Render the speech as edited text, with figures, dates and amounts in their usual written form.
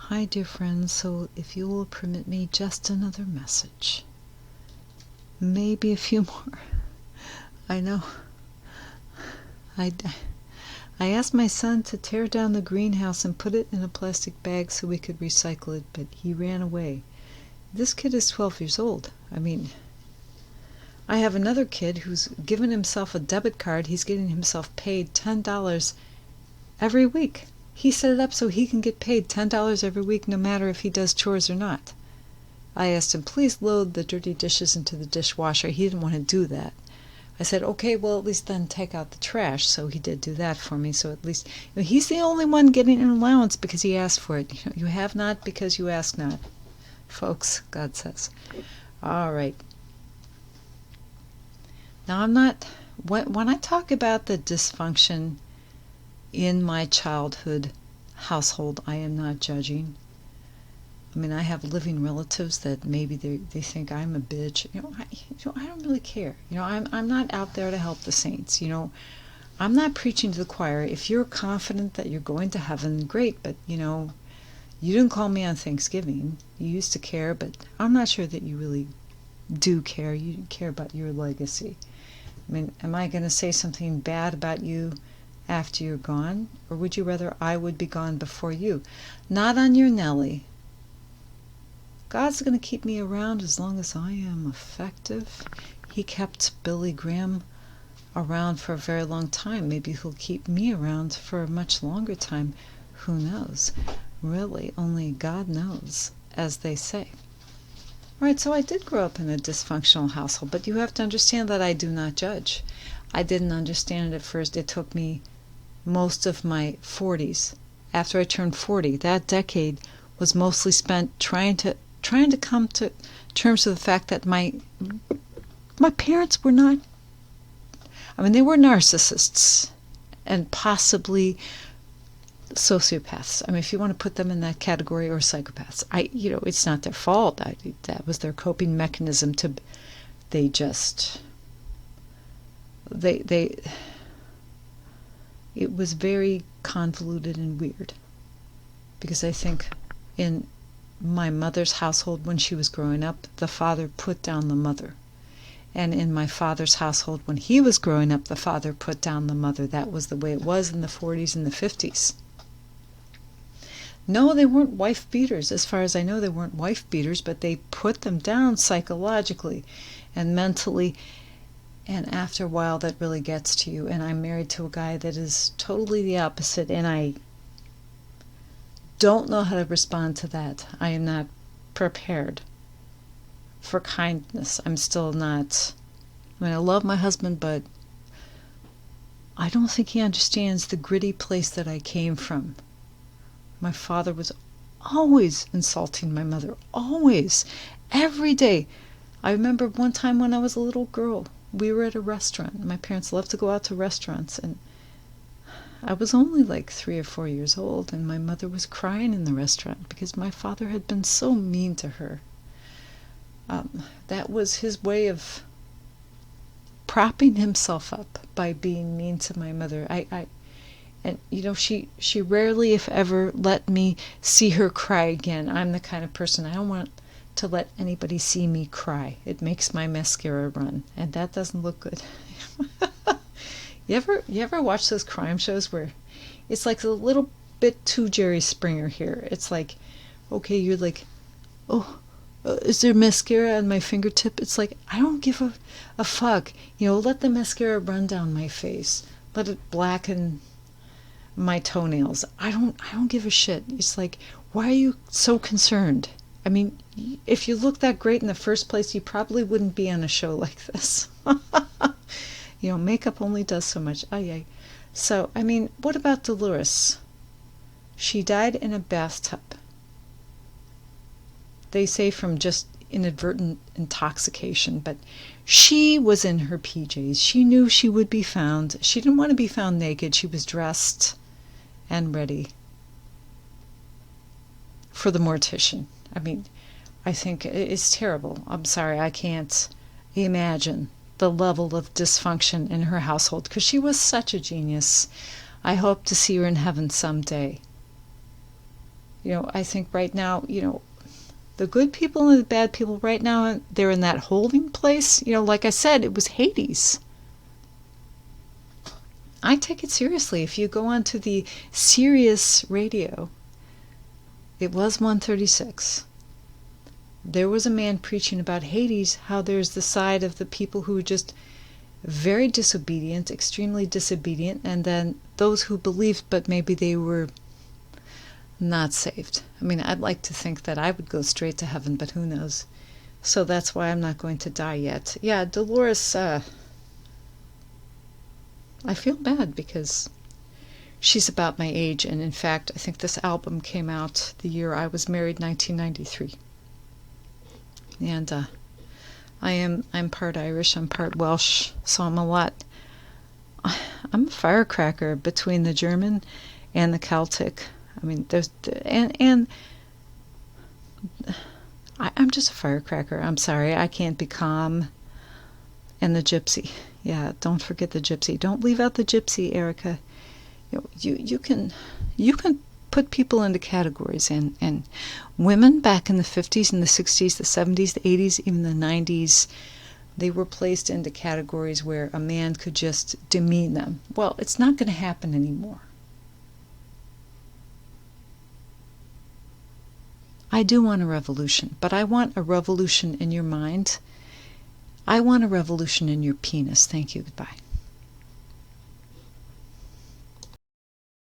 Hi, dear friends. So, if you will permit me just another message. Maybe a few more. I know. I asked my son to tear down the greenhouse and put it in a plastic bag so we could recycle it, but he ran away. This kid is 12 years old. I have another kid who's given himself a debit card. He's getting himself paid $10 every week. He set it up so he can get paid $10 every week no matter if he does chores or not. I asked him, please load the dirty dishes into the dishwasher. He didn't want to do that. I said, okay, well, at least then take out the trash. So he did do that for me. So at least he's the only one getting an allowance because he asked for it. You have not because you ask not. Folks, God says. All right. Now, when I talk about the dysfunction in my childhood household, I am not judging. I have living relatives that maybe they think I'm a bitch. I don't really care. I'm not out there to help the saints. I'm not preaching to the choir. If you're confident that you're going to heaven, great. But you didn't call me on Thanksgiving. You used to care, but I'm not sure that you really do care. You care about your legacy. Am I going to say something bad about you after you're gone? Or would you rather I would be gone before you? Not on your Nelly. God's going to keep me around as long as I am effective. He kept Billy Graham around for a very long time. Maybe he'll keep me around for a much longer time. Who knows? Really, only God knows, as they say. All right, so I did grow up in a dysfunctional household, but you have to understand that I do not judge. I didn't understand it at first. It took me most of my 40s. After I turned 40, that decade was mostly spent trying to come to terms with the fact that my parents were not, they were narcissists and possibly sociopaths. If you want to put them in that category, or psychopaths. It's not their fault. That was their coping mechanism it was very convoluted and weird. Because I think in my mother's household, when she was growing up, the father put down the mother. And in my father's household, when he was growing up, the father put down the mother. That was the way it was in the 40s and the 50s. No, they weren't wife beaters. As far as I know, they weren't wife beaters, but they put them down psychologically and mentally. And after a while, that really gets to you. And I'm married to a guy that is totally the opposite, and I don't know how to respond to that. I am not prepared for kindness. I'm still not. I love my husband, but I don't think he understands the gritty place that I came from. My father was always insulting my mother. Always. Every day. I remember one time when I was a little girl, we were at a restaurant. My parents loved to go out to restaurants, and I was only like 3 or 4 years old, and my mother was crying in the restaurant because my father had been so mean to her. That was his way of propping himself up, by being mean to my mother. She rarely, if ever, let me see her cry again. I'm the kind of person, I don't want to let anybody see me cry. It makes my mascara run, and that doesn't look good. You ever watch those crime shows where it's like a little bit too Jerry Springer here? It's like, okay, you're like, is there mascara on my fingertip? It's like, I don't give a fuck. Let the mascara run down my face. Let it blacken my toenails. I don't give a shit. It's like, why are you so concerned? If you look that great in the first place, you probably wouldn't be on a show like this. Makeup only does so much. So, what about Dolores? She died in a bathtub. They say from just inadvertent intoxication, but she was in her PJs. She knew she would be found. She didn't want to be found naked. She was dressed and ready for the mortician. I think it's terrible. I'm sorry, I can't imagine the level of dysfunction in her household, because she was such a genius. I hope to see her in heaven someday. I think right now, the good people and the bad people right now, they're in that holding place. Like I said, it was Hades. I take it seriously. If you go onto the Sirius radio, it was 136. There was a man preaching about Hades, how there's the side of the people who are just very disobedient, extremely disobedient, and then those who believed, but maybe they were not saved. I mean, I'd like to think that I would go straight to heaven, but who knows? So that's why I'm not going to die yet. Yeah, Dolores, I feel bad because she's about my age, and in fact, I think this album came out the year I was married, 1993. And I'm part Irish, I'm part Welsh, so I'm a firecracker between the German and the Celtic. I mean, I'm just a firecracker. I'm sorry, I can't be calm. And the gypsy. Yeah, don't forget the gypsy. Don't leave out the gypsy, Erica. You can put people into categories, and women back in the 50s and the 60s, the 70s, the 80s, even the 90s, they were placed into categories where a man could just demean them. Well, it's not going to happen anymore. I do want a revolution, but I want a revolution in your mind. I want a revolution in your penis. Thank you. Goodbye.